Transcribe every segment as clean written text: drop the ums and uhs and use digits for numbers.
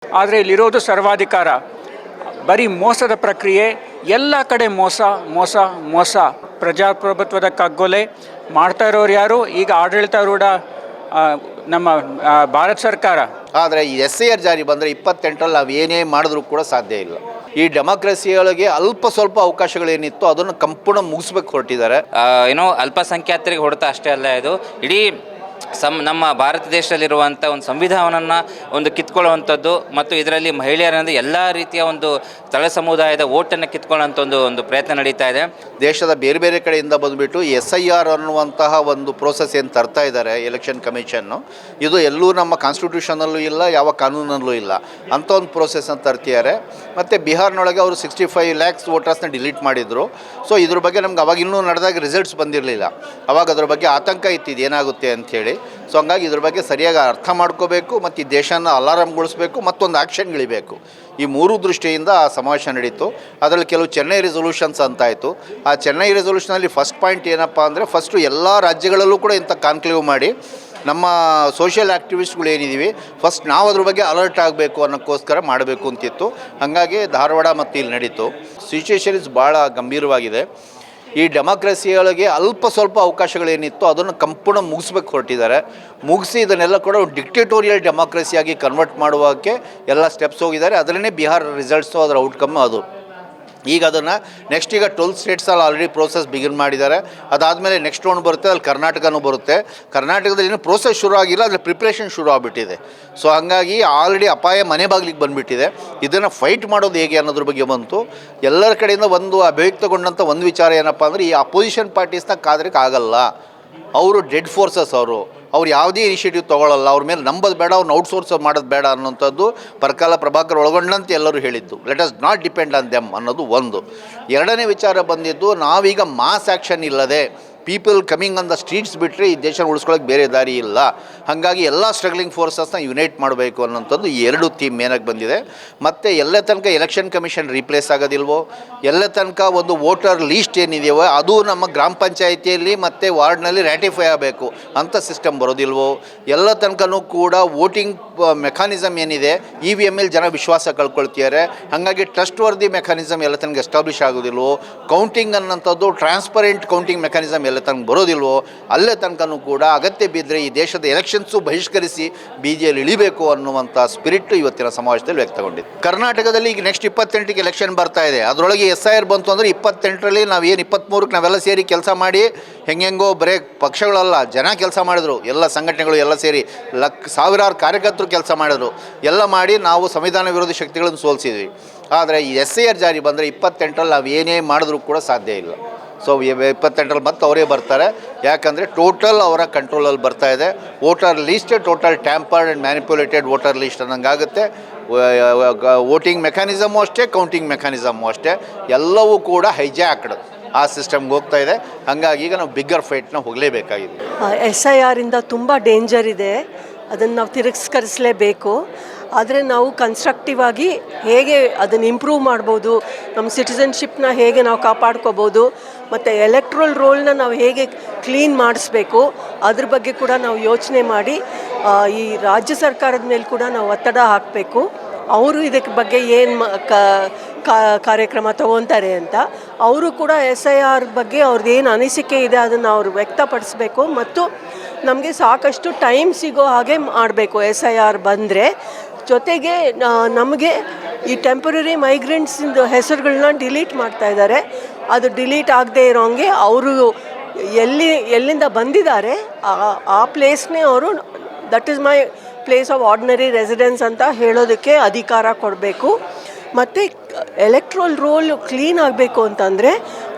ಆದರೆ ಇಲ್ಲಿರೋದು ಸರ್ವಾಧಿಕಾರ, ಬರೀ ಮೋಸದ ಪ್ರಕ್ರಿಯೆ, ಎಲ್ಲ ಕಡೆ ಮೋಸ ಮೋಸ ಮೋಸ. ಪ್ರಜಾಪ್ರಭುತ್ವದ ಕಗ್ಗೊಲೆ ಮಾಡ್ತಾ ಇರೋರು ಯಾರು? ಈಗ ಆಡಳಿತಾರೂಢ ನಮ್ಮ ಭಾರತ ಸರ್ಕಾರ. ಆದರೆ ಈ SIR ಜಾರಿ ಬಂದರೆ 28ರಲ್ಲಿ ನಾವು ಏನೇ ಮಾಡಿದ್ರೂ ಕೂಡ ಸಾಧ್ಯ ಇಲ್ಲ. ಈ ಡೆಮಾಕ್ರಸಿಯೊಳಗೆ ಅಲ್ಪ ಸ್ವಲ್ಪ ಅವಕಾಶಗಳೇನಿತ್ತು ಅದನ್ನು ಸಂಪೂರ್ಣ ಮುಗಿಸ್ಬೇಕು ಹೊರಟಿದ್ದಾರೆ. ಏನೋ ಅಲ್ಪಸಂಖ್ಯಾತರಿಗೆ ಹೊಡೆತ ಅಷ್ಟೇ ಅಲ್ಲ, ಇದು ಇಡೀ ನಮ್ಮ ಭಾರತ ದೇಶದಲ್ಲಿರುವಂಥ ಒಂದು ಸಂವಿಧಾನವನ್ನು ಒಂದು ಕಿತ್ಕೊಳ್ಳುವಂಥದ್ದು ಮತ್ತು ಇದರಲ್ಲಿ ಮಹಿಳೆಯರಿಂದ ಎಲ್ಲ ರೀತಿಯ ಒಂದು ತಳ ಸಮುದಾಯದ ಓಟನ್ನು ಕಿತ್ಕೊಳ್ಳೋಂಥ ಒಂದು ಪ್ರಯತ್ನ ನಡೀತಾ ಇದೆ. ದೇಶದ ಬೇರೆ ಬೇರೆ ಕಡೆಯಿಂದ ಬಂದುಬಿಟ್ಟು SIR ಅನ್ನುವಂತಹ ಒಂದು ಪ್ರೋಸೆಸ್ ಏನು ತರ್ತಾ ಇದ್ದಾರೆ ಎಲೆಕ್ಷನ್ ಕಮಿಷನ್ನು, ಇದು ಎಲ್ಲೂ ನಮ್ಮ ಕಾನ್ಸ್ಟಿಟ್ಯೂಷನಲ್ಲೂ ಇಲ್ಲ, ಯಾವ ಕಾನೂನಲ್ಲೂ ಇಲ್ಲ ಅಂಥ ಒಂದು ಪ್ರೋಸೆಸ್ನ ತರ್ತಿದ್ದಾರೆ. ಮತ್ತು ಬಿಹಾರ್ನೊಳಗೆ ಅವರು 65 lakhs ವೋಟರ್ಸ್ನ ಡಿಲೀಟ್ ಮಾಡಿದರು. ಸೊ ಇದ್ರ ಬಗ್ಗೆ ನಮ್ಗೆ ಅವಾಗ ಇನ್ನೂ ನಡೆದಾಗ ರಿಸಲ್ಟ್ಸ್ ಬಂದಿರಲಿಲ್ಲ. ಅವಾಗ ಅದ್ರ ಬಗ್ಗೆ ಆತಂಕ ಇತ್ತಿದ್ದು ಏನಾಗುತ್ತೆ ಅಂಥೇಳಿ. ಸೊ ಹಂಗಾಗಿ ಇದ್ರ ಬಗ್ಗೆ ಸರಿಯಾಗಿ ಅರ್ಥ ಮಾಡ್ಕೋಬೇಕು ಮತ್ತು ಈ ದೇಶನ ಅಲಾರಾಮ್ಗೊಳಿಸ್ಬೇಕು, ಮತ್ತೊಂದು ಆ್ಯಕ್ಷನ್ಗಳಿಬೇಕು. ಈ ಮೂರು ದೃಷ್ಟಿಯಿಂದ ಆ ಸಮಾವೇಶ ನಡೀತು. ಅದರಲ್ಲಿ ಕೆಲವು ಚೆನ್ನೈ ರೆಸೊಲ್ಯೂಷನ್ಸ್ ಅಂತಾಯಿತು. ಆ ಚೆನ್ನೈ ರೆಸೊಲ್ಯೂಷನಲ್ಲಿ ಫಸ್ಟ್ ಪಾಯಿಂಟ್ ಏನಪ್ಪ ಅಂದರೆ, ಫಸ್ಟು ಎಲ್ಲ ರಾಜ್ಯಗಳಲ್ಲೂ ಕೂಡ ಇಂಥ ಕಾನ್ಕ್ಲೇವ್ ಮಾಡಿ ನಮ್ಮ ಸೋಷಿಯಲ್ ಆ್ಯಕ್ಟಿವಿಸ್ಟ್ಗಳು ಏನಿದ್ದೀವಿ ಫಸ್ಟ್ ನಾವು ಅದ್ರ ಬಗ್ಗೆ ಅಲರ್ಟ್ ಆಗಬೇಕು ಅನ್ನೋಕ್ಕೋಸ್ಕರ ಮಾಡಬೇಕು ಅಂತಿತ್ತು. ಹಾಗಾಗಿ ಧಾರವಾಡ ಮತ್ತು ಇಲ್ಲಿ ನಡೀತು. ಸಿಚುವೇಷನ್ ಇಸ್ ಭಾಳ ಗಂಭೀರವಾಗಿದೆ. ಈ ಡೆಮಾಕ್ರಸಿಯೊಳಗೆ ಅಲ್ಪ ಸ್ವಲ್ಪ ಅವಕಾಶಗಳೇನಿತ್ತು ಅದನ್ನು ಸಂಪೂರ್ಣ ಮುಗಿಸ್ಬೇಕು ಹೊರಟಿದ್ದಾರೆ. ಮುಗಿಸಿ ಇದನ್ನೆಲ್ಲ ಕೂಡ ಒಂದು ಡಿಕ್ಟೇಟೋರಿಯಲ್ ಡೆಮಾಕ್ರಸಿಯಾಗಿ ಕನ್ವರ್ಟ್ ಮಾಡುವಕ್ಕೆ ಎಲ್ಲ ಸ್ಟೆಪ್ಸ್ ಹೋಗಿದ್ದಾರೆ. ಅದರಲ್ಲೇ ಬಿಹಾರ್ ರಿಸಲ್ಟ್ಸು, ಅದರ ಔಟ್ಕಮ್ ಅದು. ಈಗ ಅದನ್ನು ನೆಕ್ಸ್ಟ್ ಈಗ 12 ಸ್ಟೇಟ್ಸಲ್ಲಿ ಆಲ್ರೆಡಿ ಪ್ರೋಸೆಸ್ ಬಿಗಿನ್ ಮಾಡಿದ್ದಾರೆ. ಅದಾದಮೇಲೆ ನೆಕ್ಸ್ಟ್ ರೌಂಡ್ ಬರುತ್ತೆ, ಅಲ್ಲಿ ಕರ್ನಾಟಕನೂ ಬರುತ್ತೆ. ಕರ್ನಾಟಕದಲ್ಲಿ ಇನ್ನೂ ಪ್ರೋಸೆಸ್ ಶುರು ಆಗಿಲ್ಲ, ಅದರ ಪ್ರಿಪ್ರೇಷನ್ ಶುರು ಆಗಿಬಿಟ್ಟಿದೆ. ಸೊ ಹಾಗಾಗಿ ಆಲ್ರೆಡಿ ಅಪಾಯ ಮನೆ ಬಾಗಿಲಿಗೆ ಬಂದುಬಿಟ್ಟಿದೆ. ಇದನ್ನು ಫೈಟ್ ಮಾಡೋದು ಹೇಗೆ ಅನ್ನೋದ್ರ ಬಗ್ಗೆ ಬಂತು. ಎಲ್ಲರ ಕಡೆಯಿಂದ ಒಂದು ಅಭಿವ್ಯಕ್ತಗೊಂಡಂಥ ಒಂದು ವಿಚಾರ ಏನಪ್ಪ ಅಂದರೆ, ಈ ಅಪೋಸಿಷನ್ ಪಾರ್ಟೀಸ್ನ ಕಾದ್ರಕ್ಕೆ ಆಗಲ್ಲ. ಅವರು ಡೆಡ್ ಫೋರ್ಸಸ್, ಅವ್ರು ಯಾವುದೇ ಇನಿಷಿಯೇಟಿವ್ ತೊಗೊಳ್ಳಲ್ಲ, ಅವ್ರ ಮೇಲೆ ನಂಬೋದು ಬೇಡ, ಅವ್ರನ್ನ ಔಟ್ಸೋರ್ಸ್ ಮಾಡೋದು ಬೇಡ ಅನ್ನೋಂಥದ್ದು ಪರಕಾಲ ಪ್ರಭಾಕರ್ ಒಳಗೊಂಡಂತೆ ಎಲ್ಲರೂ ಹೇಳಿದ್ದು. Let us not depend on them ಅನ್ನೋದು ಒಂದು. ಎರಡನೇ ವಿಚಾರ ಬಂದಿದ್ದು, ನಾವೀಗ ಮಾಸ್ ಆ್ಯಕ್ಷನ್ ಇಲ್ಲದೆ people coming on the streets ಬಿಟ್ಟರೆ ಈ ದೇಶ ಉಳಿಸ್ಕೊಳ್ಳೋಕೆ ಬೇರೆ ದಾರಿ ಇಲ್ಲ. ಹಾಗಾಗಿ ಎಲ್ಲ ಸ್ಟ್ರಗ್ಲಿಂಗ್ ಫೋರ್ಸಸ್ನ ಯುನೈಟ್ ಮಾಡಬೇಕು ಅನ್ನೋಂಥದ್ದು ಈ ಎರಡು ಥೀಮ್ ಮೇನಾಗಿ ಬಂದಿದೆ. ಮತ್ತು ಎಲ್ಲ ತನಕ ಎಲೆಕ್ಷನ್ ಕಮಿಷನ್ ರೀಪ್ಲೇಸ್ ಆಗೋದಿಲ್ವೋ, ಎಲ್ಲ ತನಕ ಒಂದು ವೋಟರ್ ಲೀಸ್ಟ್ ಏನಿದೆಯೋ ಅದು ನಮ್ಮ ಗ್ರಾಮ ಪಂಚಾಯಿತಿಯಲ್ಲಿ ಮತ್ತು ವಾರ್ಡ್ನಲ್ಲಿ ರ್ಯಾಟಿಫೈ ಆಗಬೇಕು ಅಂತ ಸಿಸ್ಟಮ್ ಬರೋದಿಲ್ವೋ, ಎಲ್ಲ ತನಕನೂ ಕೂಡ ವೋಟಿಂಗ್ ಮೆಕ್ಯಾನಿಸಮ್ ಏನಿದೆ EVM ಜನ ವಿಶ್ವಾಸ ಕಳ್ಕೊಳ್ತಿದ್ದಾರೆ. ಹಾಗಾಗಿ ಟ್ರಸ್ಟ್ ವರ್ದಿ ಮೆಕ್ಯಾನಿಸಮ್ ಎಲ್ಲ ತನಕ ಎಸ್ಟಾಬ್ಲಿಷ್ ಆಗೋದಿಲ್ವೋ, ಕೌಂಟಿಂಗ್ ಅನ್ನೋಂಥದ್ದು ಟ್ರಾನ್ಸ್ಪರೆಂಟ್ ಕೌಂಟಿಂಗ್ ಮೆಕ್ಯಾನಿಸಮ್ ಎಲ್ಲ ತನಕ ಬರೋದಿಲ್ವೋ, ಅಲ್ಲೇ ತನಕನೂ ಕೂಡ ಅಗತ್ಯ ಬಿದ್ದರೆ ಈ ದೇಶದ ಎಲೆಕ್ಷನ್ಸು ಬಹಿಷ್ಕರಿಸಿ ಬೀದಿಯಲ್ಲಿ ಇಳಿಬೇಕು ಅನ್ನುವಂಥ ಸ್ಪಿರಿಟ್ ಇವತ್ತಿನ ಸಮಾವೇಶದಲ್ಲಿ ವ್ಯಕ್ತಗೊಂಡಿದೆ. ಕರ್ನಾಟಕದಲ್ಲಿ ಈಗ ನೆಕ್ಸ್ಟ್ 28ಕ್ಕೆ ಎಲೆಕ್ಷನ್ ಬರ್ತಾ ಇದೆ. ಅದರೊಳಗೆ SIR ಬಂತು ಅಂದರೆ 28ರಲ್ಲಿ ನಾವೇನು 23ಕ್ಕೆ ನಾವೆಲ್ಲ ಸೇರಿ ಕೆಲಸ ಮಾಡಿ ಹೆಂಗೆಂಗೋ ಬರೀ ಪಕ್ಷಗಳಲ್ಲ ಜನ ಕೆಲಸ ಮಾಡಿದ್ರು, ಎಲ್ಲ ಸಂಘಟನೆಗಳು ಎಲ್ಲ ಸೇರಿ ಸಾವಿರಾರು ಕಾರ್ಯಕರ್ತರು ಕೆಲಸ ಮಾಡಿದ್ರು. ಎಲ್ಲ ಮಾಡಿ ನಾವು ಸಂವಿಧಾನ ವಿರೋಧಿ ಶಕ್ತಿಗಳನ್ನು ಸೋಲಿಸಿದ್ವಿ. ಆದರೆ ಈ SIR ಜಾರಿ ಬಂದರೆ 28ರಲ್ಲಿ ನಾವು ಏನೇ ಮಾಡಿದ್ರೂ ಕೂಡ ಸಾಧ್ಯ ಇಲ್ಲ. ಸೊ 28ರಲ್ಲಿ ಮತ್ತೆ ಅವರೇ ಬರ್ತಾರೆ. ಯಾಕಂದರೆ ಟೋಟಲ್ ಅವರ ಕಂಟ್ರೋಲಲ್ಲಿ ಬರ್ತಾ ಇದೆ. ವೋಟರ್ ಲೀಸ್ಟೇ total tampered and manipulated voter list ಅನ್ನಂಗಾಗುತ್ತೆ. ವೋಟಿಂಗ್ ಮೆಕ್ಯಾನಿಸಮು ಅಷ್ಟೇ, ಕೌಂಟಿಂಗ್ ಮೆಕ್ಯಾನಿಸಮು ಅಷ್ಟೇ, ಎಲ್ಲವೂ ಕೂಡ ಹೈಜಾಕ್ಡ್ ಆ ಸಿಸ್ಟಮ್ಗೆ ಹೋಗ್ತಾ ಇದೆ. ಹಾಗಾಗಿ ಈಗ ನಾವು ಬಿಗ್ಗರ್ ಫೈಟ್ನ ಹೋಗಲೇಬೇಕಾಗಿದೆ. SIR ಇಂದ ತುಂಬ ಡೇಂಜರ್ ಇದೆ, ಅದನ್ನು ನಾವು ತಿರಸ್ಕರಿಸಲೇಬೇಕು. ಆದರೆ ನಾವು ಕನ್ಸ್ಟ್ರಕ್ಟಿವ್ ಆಗಿ ಹೇಗೆ ಅದನ್ನು ಇಂಪ್ರೂವ್ ಮಾಡ್ಬೋದು, ನಮ್ಮ ಸಿಟಿಸನ್ಶಿಪ್ನ ಹೇಗೆ ನಾವು ಕಾಪಾಡ್ಕೋಬೋದು, ಮತ್ತು ಎಲೆಕ್ಟ್ರಲ್ ರೋಲ್ನ ನಾವು ಹೇಗೆ ಕ್ಲೀನ್ ಮಾಡಿಸ್ಬೇಕು, ಅದ್ರ ಬಗ್ಗೆ ಕೂಡ ನಾವು ಯೋಚನೆ ಮಾಡಿ ಈ ರಾಜ್ಯ ಸರ್ಕಾರದ ಮೇಲೆ ಕೂಡ ನಾವು ಒತ್ತಡ ಹಾಕಬೇಕು. ಅವರು ಇದಕ್ಕೆ ಬಗ್ಗೆ ಏನು ಕಾರ್ಯಕ್ರಮ ತಗೊತಾರೆ ಅಂತ. ಅವರು ಕೂಡ SIR ಬಗ್ಗೆ ಅವ್ರದ್ದು ಏನು ಅನಿಸಿಕೆ ಇದೆ ಅದನ್ನು ಅವರು ವ್ಯಕ್ತಪಡಿಸ್ಬೇಕು ಮತ್ತು ನಮಗೆ ಸಾಕಷ್ಟು ಟೈಮ್ ಸಿಗೋ ಹಾಗೆ ಮಾಡಬೇಕು. SIR ಬಂದರೆ ಜೊತೆಗೆ ನಮಗೆ ಈ ಟೆಂಪರರಿ ಮೈಗ್ರೆಂಟ್ಸಿಂದು ಹೆಸರುಗಳನ್ನ ಡಿಲೀಟ್ ಮಾಡ್ತಾಯಿದ್ದಾರೆ. ಅದು ಡಿಲೀಟ್ ಆಗದೆ ಇರೋಂಗೆ ಅವರು ಎಲ್ಲಿಂದ ಬಂದಿದ್ದಾರೆ ಆ ಪ್ಲೇಸ್ನೇ ಅವರು that is my place of ordinary residence ಅಂತ ಹೇಳೋದಕ್ಕೆ ಅಧಿಕಾರ ಕೊಡಬೇಕು. ಮತ್ತು ಎಲೆಕ್ಟ್ರಲ್ ರೋಲ್ ಕ್ಲೀನ್ ಆಗಬೇಕು ಅಂತಂದರೆ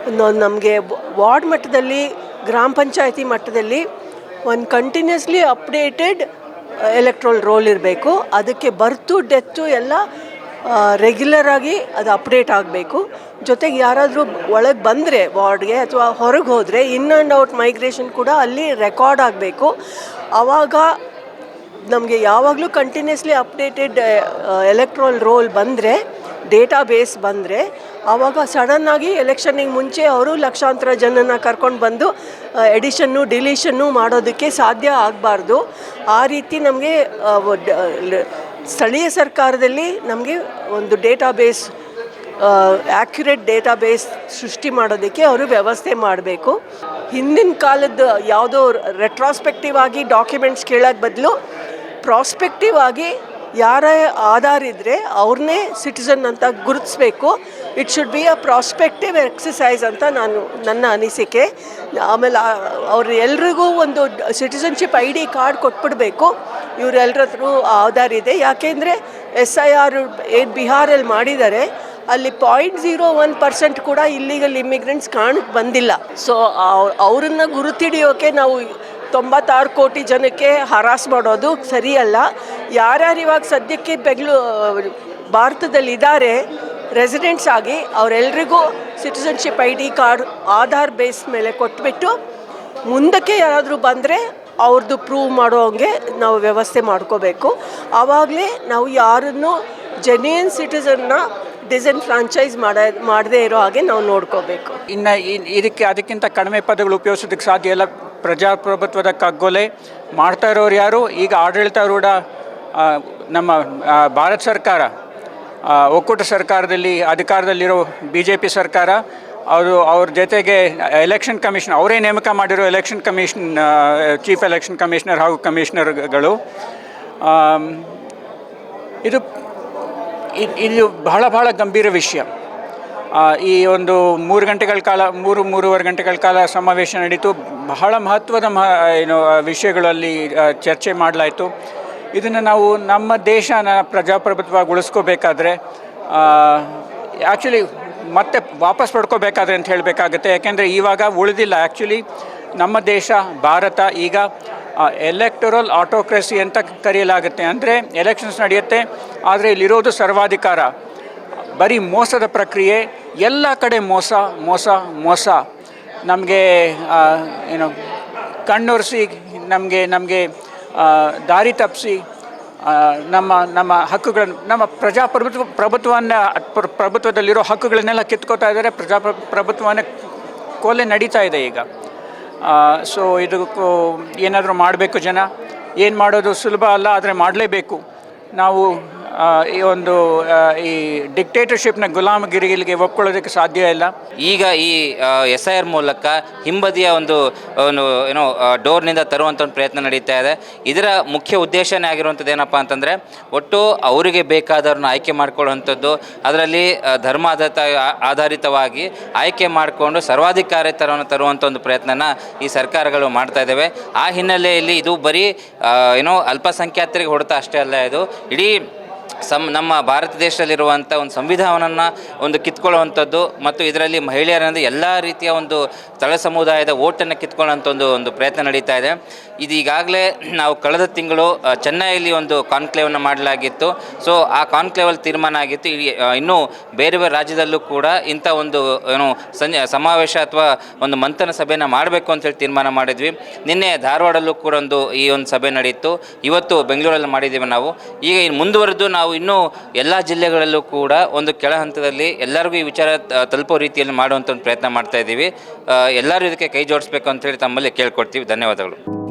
ನಮಗೆ ವಾರ್ಡ್ ಮಟ್ಟದಲ್ಲಿ, ಗ್ರಾಮ ಪಂಚಾಯತಿ ಮಟ್ಟದಲ್ಲಿ ಒಂದು ಕಂಟಿನ್ಯೂಸ್ಲಿ ಅಪ್ಡೇಟೆಡ್ ಎಲೆಕ್ಟ್ರಲ್ ರೋಲ್ ಇರಬೇಕು. ಅದಕ್ಕೆ ಬರ್ತು ಡೆತ್ತು ಎಲ್ಲ ರೆಗ್ಯುಲರಾಗಿ ಅದು ಅಪ್ಡೇಟ್ ಆಗಬೇಕು. ಜೊತೆಗೆ ಯಾರಾದರೂ ಒಳಗೆ ಬಂದರೆ ವಾರ್ಡ್ಗೆ ಅಥವಾ ಹೊರಗೆ ಹೋದರೆ ಇನ್ ಆ್ಯಂಡ್ ಔಟ್ ಮೈಗ್ರೇಷನ್ ಕೂಡ ಅಲ್ಲಿ ರೆಕಾರ್ಡ್ ಆಗಬೇಕು. ಆವಾಗ ನಮಗೆ ಯಾವಾಗಲೂ ಕಂಟಿನ್ಯೂಸ್ಲಿ ಅಪ್ಡೇಟೆಡ್ ಎಲೆಕ್ಟ್ರಲ್ ರೋಲ್ ಬಂದರೆ, ಡೇಟಾ ಬೇಸ್ ಬಂದರೆ, ಆವಾಗ ಸಡನ್ನಾಗಿ ಎಲೆಕ್ಷನ್ನಿಗೆ ಮುಂಚೆ ಅವರು ಲಕ್ಷಾಂತರ ಜನನ ಕರ್ಕೊಂಡು ಬಂದು ಎಡಿಷನ್ನು ಡಿಲೀಷನ್ನು ಮಾಡೋದಕ್ಕೆ ಸಾಧ್ಯ ಆಗಬಾರ್ದು. ಆ ರೀತಿ ನಮಗೆ ಸ್ಥಳೀಯ ಸರ್ಕಾರದಲ್ಲಿ ನಮಗೆ ಒಂದು ಡೇಟಾಬೇಸ್ ಆ್ಯಕ್ಯುರೇಟ್ ಡೇಟಾಬೇಸ್ ಸೃಷ್ಟಿ ಮಾಡೋದಕ್ಕೆ ಅವರು ವ್ಯವಸ್ಥೆ ಮಾಡಬೇಕು. ಹಿಂದಿನ ಕಾಲದ ಯಾವುದೋ ರೆಟ್ರಾಸ್ಪೆಕ್ಟಿವ್ ಆಗಿ ಡಾಕ್ಯುಮೆಂಟ್ಸ್ ಕೇಳೋಕ್ಕೆ ಬದಲು ಪ್ರಾಸ್ಪೆಕ್ಟಿವ್ ಆಗಿ ಯಾರ ಆಧಾರ್ ಇದ್ದರೆ ಅವ್ರನ್ನೇ ಸಿಟಿಸನ್ ಅಂತ ಗುರುತಿಸ್ಬೇಕು. It should be a prospective exercise ಅಂತ ನನ್ನ ಅನಿಸಿಕೆ. ಆಮೇಲೆ ಅವ್ರು ಎಲ್ರಿಗೂ ಒಂದು ಸಿಟಿಸನ್ಶಿಪ್ ID ಕಾರ್ಡ್ ಕೊಟ್ಬಿಡಬೇಕು. ಇವರೆಲ್ಲರ ಹತ್ರ ಆಧಾರ್ ಇದೆ. ಯಾಕೆಂದರೆ SIR ಏನು ಬಿಹಾರಲ್ಲಿ ಮಾಡಿದ್ದಾರೆ ಅಲ್ಲಿ 0.01% ಕೂಡ ಇಲ್ಲಿಗಲ್ ಇಮಿಗ್ರೆಂಟ್ಸ್ ಕಾಣಕ್ಕೆ ಬಂದಿಲ್ಲ. ಸೊ ಅವರನ್ನು ಗುರುತಿಡಿಯೋಕೆ ನಾವು 96 ಕೋಟಿ ಜನಕ್ಕೆ ಹರಾಸ್ ಮಾಡೋದು ಸರಿಯಲ್ಲ. ಯಾರ್ಯಾರು ಇವಾಗ ಸದ್ಯಕ್ಕೆ ಭಾರತದಲ್ಲಿದ್ದಾರೆ ರೆಸಿಡೆಂಟ್ಸ್ ಆಗಿ ಅವರೆಲ್ಲರಿಗೂ citizenship ID card Aadhaar base ಮೇಲೆ ಕೊಟ್ಬಿಟ್ಟು ಮುಂದಕ್ಕೆ ಯಾರಾದರೂ ಬಂದರೆ ಅವ್ರದ್ದು ಪ್ರೂವ್ ಮಾಡೋ ಹಂಗೆ ನಾವು ವ್ಯವಸ್ಥೆ ಮಾಡ್ಕೋಬೇಕು. ಆವಾಗಲೇ ನಾವು ಯಾರನ್ನು ಜೆನ್ಯೂನ್ ಸಿಟಿಸನ್ನ ಡಿಸ್ಇನ್ಫ್ರಾಂಚೈಸ್ ಮಾಡದೇ ಇರೋ ಹಾಗೆ ನಾವು ನೋಡ್ಕೋಬೇಕು. ಇನ್ನು ಅದಕ್ಕಿಂತ ಕಡಿಮೆ ಪದಗಳು ಉಪಯೋಗಿಸೋದಕ್ಕೆ ಸಾಧ್ಯ ಇಲ್ಲ. ಪ್ರಜಾಪ್ರಭುತ್ವದ ಕಗ್ಗೊಲೆ ಮಾಡ್ತಾ ಇರೋರು ಯಾರು? ಈಗ ಆಡಳಿತಾರೂಢ ನಮ್ಮ ಭಾರತ ಸರ್ಕಾರ, ಒಕ್ಕೂಟ ಸರ್ಕಾರದಲ್ಲಿ ಅಧಿಕಾರದಲ್ಲಿರೋ BJP ಸರ್ಕಾರ. ಅವ್ರ ಜೊತೆಗೆ ಎಲೆಕ್ಷನ್ ಕಮಿಷನ್ ಅವರೇ ನೇಮಕ ಮಾಡಿರೋ election commission chief election commissioner ಹಾಗೂ ಕಮಿಷನರ್ಗಳು. ಇದು ಬಹಳ ಗಂಭೀರ ವಿಷಯ. ಈ ಒಂದು 3-3.5 ಗಂಟೆಗಳ ಕಾಲ ಸಮಾವೇಶ ನಡೀತು. ಬಹಳ ಮಹತ್ವದ ವಿಷಯಗಳಲ್ಲಿ ಚರ್ಚೆ ಮಾಡಲಾಯಿತು. ಇದನ್ನು ನಾವು ನಮ್ಮ ದೇಶನ ಪ್ರಜಾಪ್ರಭುತ್ವಗೊಳಿಸ್ಕೋಬೇಕಾದ್ರೆ ಆ್ಯಕ್ಚುಲಿ ಮತ್ತೆ ವಾಪಸ್ ಪಡ್ಕೋಬೇಕಾದ್ರೆ ಅಂತ ಹೇಳಬೇಕಾಗತ್ತೆ. ಯಾಕೆಂದರೆ ಇವಾಗ ಉಳಿದಿಲ್ಲ. ಆ್ಯಕ್ಚುಲಿ ನಮ್ಮ ದೇಶ ಭಾರತ ಈಗ ಎಲೆಕ್ಟೋರಲ್ ಆಟೋಕ್ರಸಿ ಅಂತ ಕರೆಯಲಾಗುತ್ತೆ. ಅಂದರೆ ಎಲೆಕ್ಷನ್ಸ್ ನಡೆಯುತ್ತೆ, ಆದರೆ ಇಲ್ಲಿರೋದು ಸರ್ವಾಧಿಕಾರ. ಬರೀ ಮೋಸದ ಪ್ರಕ್ರಿಯೆ, ಎಲ್ಲ ಕಡೆ ಮೋಸ. ನಮಗೆ ಕಣ್ಣೊರೆಸಿ ನಮಗೆ ದಾರಿ ತಪ್ಪಿಸಿ ನಮ್ಮ ಹಕ್ಕುಗಳನ್ನು, ನಮ್ಮ ಪ್ರಭುತ್ವದಲ್ಲಿರೋ ಹಕ್ಕುಗಳನ್ನೆಲ್ಲ ಕಿತ್ಕೋತಾ ಇದ್ದಾರೆ. ಪ್ರಭುತ್ವವನ್ನೇ ಕೊಲೆ ನಡೀತಾ ಇದೆ ಈಗ. ಸೊ ಇದಕ್ಕೂ ಏನಾದರೂ ಮಾಡಬೇಕು. ಜನ ಏನು ಮಾಡೋದು ಸುಲಭ ಅಲ್ಲ, ಆದರೆ ಮಾಡಲೇಬೇಕು. ನಾವು ಈ ಡಿಕ್ಟೇಟರ್ಶಿಪ್ನ ಗುಲಾಮಗಿರಿಗೆ ಒಪ್ಕೊಳ್ಳೋದಕ್ಕೆ ಸಾಧ್ಯ ಇಲ್ಲ. ಈಗ ಈ SIR ಮೂಲಕ ಹಿಂಬದಿಯ ಒಂದು ಡೋರ್ನಿಂದ ತರುವಂಥ ಒಂದು ಪ್ರಯತ್ನ ನಡೀತಾ ಇದೆ. ಇದರ ಮುಖ್ಯ ಉದ್ದೇಶನೇ ಆಗಿರುವಂಥದ್ದು ಏನಪ್ಪ ಅಂತಂದರೆ, ಒಟ್ಟು ಅವರಿಗೆ ಬೇಕಾದವ್ರನ್ನ ಆಯ್ಕೆ ಮಾಡ್ಕೊಳ್ಳುವಂಥದ್ದು, ಅದರಲ್ಲಿ ಧರ್ಮ ಆಧಾರಿತವಾಗಿ ಆಯ್ಕೆ ಮಾಡಿಕೊಂಡು ಸರ್ವಾಧಿಕಾರಿತನವನ್ನು ತರುವಂಥ ಒಂದು ಪ್ರಯತ್ನನ ಈ ಸರ್ಕಾರಗಳು ಮಾಡ್ತಾ ಇದ್ದಾವೆ. ಆ ಹಿನ್ನೆಲೆಯಲ್ಲಿ ಇದು ಬರೀ ಅಲ್ಪಸಂಖ್ಯಾತರಿಗೆ ಹೊಡೆತ ಅಷ್ಟೇ ಅಲ್ಲ, ಇದು ಇಡೀ ನಮ್ಮ ಭಾರತ ದೇಶದಲ್ಲಿರುವಂಥ ಒಂದು ಸಂವಿಧಾನವನ್ನು ಒಂದು ಕಿತ್ಕೊಳ್ಳುವಂಥದ್ದು ಮತ್ತು ಇದರಲ್ಲಿ ಮಹಿಳೆಯರಿಂದ ಎಲ್ಲ ರೀತಿಯ ಒಂದು ತಳ ಸಮುದಾಯದ ಓಟನ್ನು ಕಿತ್ಕೊಳ್ಳೋಂಥ ಒಂದು ಪ್ರಯತ್ನ ನಡೀತಾ ಇದೆ. ಇದು ಈಗಾಗಲೇ ನಾವು ಕಳೆದ ತಿಂಗಳು ಚೆನ್ನೈಯಲ್ಲಿ ಒಂದು ಕಾನ್ಕ್ಲೇವನ್ನು ಮಾಡಲಾಗಿತ್ತು. ಸೊ ಆ ಕಾನ್ಕ್ಲೇವಲ್ಲಿ ತೀರ್ಮಾನ ಆಗಿತ್ತು. ಇನ್ನೂ ಬೇರೆ ರಾಜ್ಯದಲ್ಲೂ ಕೂಡ ಇಂಥ ಒಂದು ಸಮಾವೇಶ ಅಥವಾ ಒಂದು ಮಂಥನ ಸಭೆಯನ್ನು ಮಾಡಬೇಕು ಅಂತೇಳಿ ತೀರ್ಮಾನ ಮಾಡಿದ್ವಿ. ನಿನ್ನೆ ಧಾರವಾಡಲ್ಲೂ ಕೂಡ ಈ ಒಂದು ಸಭೆ ನಡೆಯಿತು. ಇವತ್ತು ಬೆಂಗಳೂರಲ್ಲಿ ಮಾಡಿದ್ದೀವಿ ನಾವು. ಈಗ ಮುಂದುವರೆದು ನಾವು ಇನ್ನೂ ಎಲ್ಲ ಜಿಲ್ಲೆಗಳಲ್ಲೂ ಕೂಡ ಒಂದು ಕೆಳ ಹಂತದಲ್ಲಿ ಎಲ್ಲರಿಗೂ ಈ ವಿಚಾರ ತಲುಪೋ ರೀತಿಯಲ್ಲಿ ಮಾಡುವಂಥ ಒಂದು ಪ್ರಯತ್ನ ಮಾಡ್ತಾ ಇದ್ದೀವಿ. ಎಲ್ಲರೂ ಇದಕ್ಕೆ ಕೈ ಜೋಡಿಸ್ಬೇಕು ಅಂತೇಳಿ ತಮ್ಮಲ್ಲಿ ಕೇಳ್ಕೊಡ್ತೀವಿ. ಧನ್ಯವಾದಗಳು.